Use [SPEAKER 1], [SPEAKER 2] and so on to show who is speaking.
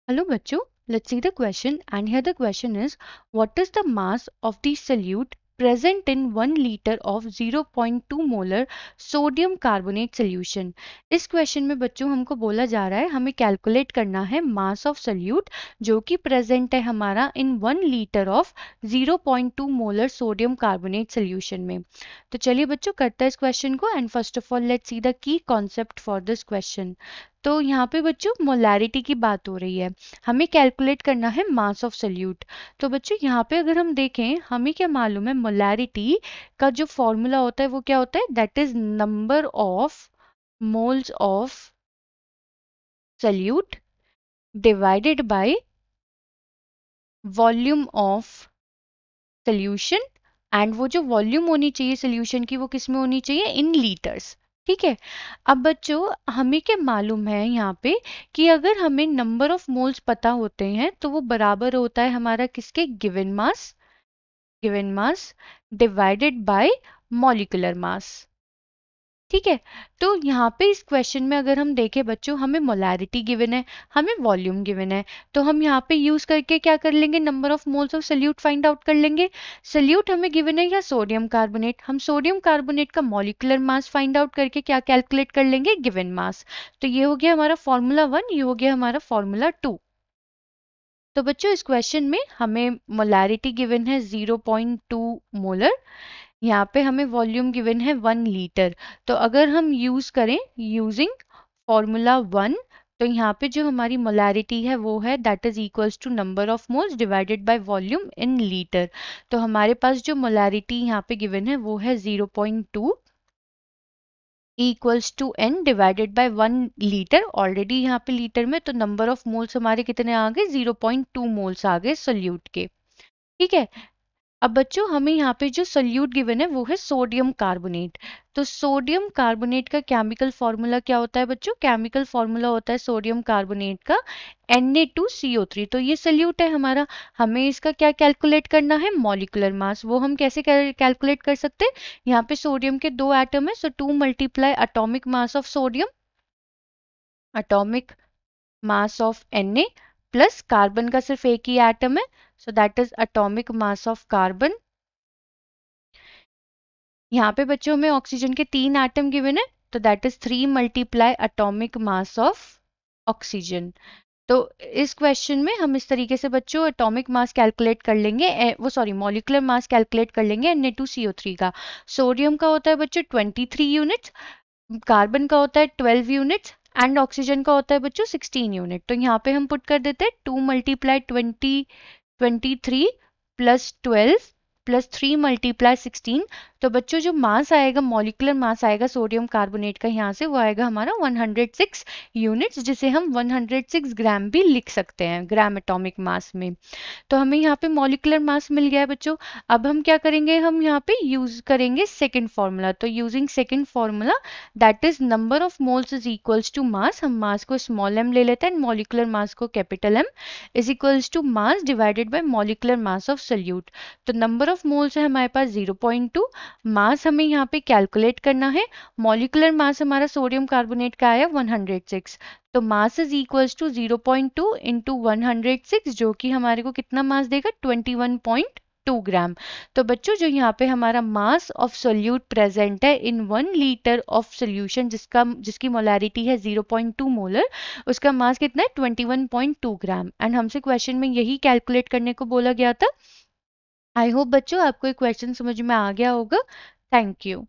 [SPEAKER 1] Hello बच्चों, let's see the question, and here the question is, what is the mass of the solute present in 1 liter of 0.2 molar sodium carbonate solution? इस question में बच्चों हमको बोला जा रहा है हमें कैलकुलेट करना है मास ऑफ सोल्यूट जो कि प्रेजेंट है हमारा इन 1 litre of 0.2 molar sodium carbonate solution में। तो चलिए बच्चों करते हैं इस क्वेश्चन को, and first of all let's see the key concept for this question. तो यहाँ पे बच्चों मोलैरिटी की बात हो रही है, हमें कैलकुलेट करना है मास ऑफ सोल्यूट। तो बच्चों यहाँ पे अगर हम देखें हमें क्या मालूम है, मोलैरिटी का जो फॉर्मूला होता है वो क्या होता है, that is number of moles of solute divided by volume of solution, and वो जो वॉल्यूम होनी चाहिए सोल्यूशन की वो किस में होनी चाहिए, इन लीटर्स। ठीक है। अब बच्चों हमें क्या मालूम है यहाँ पे कि अगर हमें नंबर ऑफ मोल्स पता होते हैं तो वो बराबर होता है हमारा किसके, given mass divided by molecular मास। ठीक है। तो यहाँ पे इस क्वेश्चन में अगर हम देखें बच्चों, हमें मोलैरिटी गिवन है, हमें वॉल्यूम गिवन है, तो हम यहाँ पे यूज करके क्या कर लेंगे, number of moles of solute find out कर लेंगे। सोल्यूट हमें गिवन है या सोडियम कार्बोनेट, हम सोडियम कार्बोनेट का मॉलिक्यूलर मास फाइंड आउट करके क्या कैलकुलेट कर लेंगे, गिवन मास। तो ये हो गया हमारा फॉर्मूला 1, ये हो गया हमारा फॉर्मूला 2। तो बच्चों इस क्वेश्चन में हमें मोलैरिटी गिवन है 0.2 मोलर, यहाँ पे हमें वॉल्यूम गिवन है 1 लीटर। तो अगर हम यूज करें यूजिंग फॉर्मूला 1, तो यहाँ पे जो हमारी मोलैरिटी है वो है that is equals to number of moles divided by volume in litre. तो हमारे पास जो मोलैरिटी यहाँ पे गिवन है वो है 0.2 equals to n divided by 1 litre, already यहाँ पे लीटर में, तो नंबर ऑफ मोल्स हमारे कितने आ गए, 0.2 मोल्स आ गए सोल्यूट के। ठीक है। अब बच्चों हमें यहाँ पे जो सोल्यूट गिवन है वो है सोडियम कार्बोनेट। तो सोडियम कार्बोनेट का केमिकल फॉर्मूला क्या होता है बच्चों, केमिकल फॉर्मूला होता है सोडियम कार्बोनेट का Na2CO3। तो ये सोल्यूट है हमारा, हमें इसका क्या कैलकुलेट करना है, मॉलिक्यूलर मास। वो हम कैसे कैलकुलेट कर सकते हैं, यहाँ पे सोडियम के 2 एटम है, सो 2 multiply atomic mass of sodium, atomic mass of Na, plus carbon का सिर्फ एक ही एटम है, so that is atomic mass of carbon. यहाँ पे बच्चों में ऑक्सीजन के 3 एटम गिवन है, तो that is 3 multiply atomic mass of oxygen. तो इस क्वेश्चन में हम इस तरीके से बच्चों एटॉमिक मास कैलकुलेट कर लेंगे, मॉलिक्यूलर मास कैलकुलेट कर लेंगे Na2CO3 का। सोडियम का होता है बच्चों 23 यूनिट्स, कार्बन का होता है 12 यूनिट्स, एंड ऑक्सीजन का होता है बच्चों 16 यूनिट। तो यहाँ पे हम पुट कर देते हैं 2 मल्टीप्लाई 23 प्लस 12 प्लस 3 मल्टीप्लाई 16। तो बच्चों जो मास आएगा, मॉलिक्यूलर मास आएगा सोडियम कार्बोनेट का यहाँ से, वो आएगा हमारा 106 यूनिट्स, जिसे हम 106 ग्राम भी लिख सकते हैं ग्राम एटॉमिक मास में। तो हमें यहाँ पे मॉलिक्यूलर मास मिल गया है बच्चों। अब हम क्या करेंगे, हम यहाँ पे यूज करेंगे सेकंड फॉर्मूला। तो using second formula that is number of moles is equals to mass, हम मास को स्मॉल m ले लेते हैं, मॉलिक्यूलर मास को capital M, is equals to mass divided by molecular mass of solute. तो number of moles है हमारे पास 0.2, मास हमें यहाँ पे कैलकुलेट करना है, मॉलिक्यूलर मास हमारा सोडियम कार्बोनेट का आया 106। तो mass is equals to 0.2 into 106, जो कि हमारे को कितना मास देगा, 21.2 ग्राम। तो बच्चों जो यहाँ पे हमारा मास ऑफ सोल्यूट प्रेजेंट है इन 1 लीटर ऑफ सोल्यूशन जिसकी मोलैरिटी है 0.2 मोलर, उसका मास कितना है, 21.2 ग्राम। एंड हमसे क्वेश्चन में यही कैलकुलेट करने को बोला गया था। आई होप बच्चों आपको ये क्वेश्चन समझ में आ गया होगा। Thank you.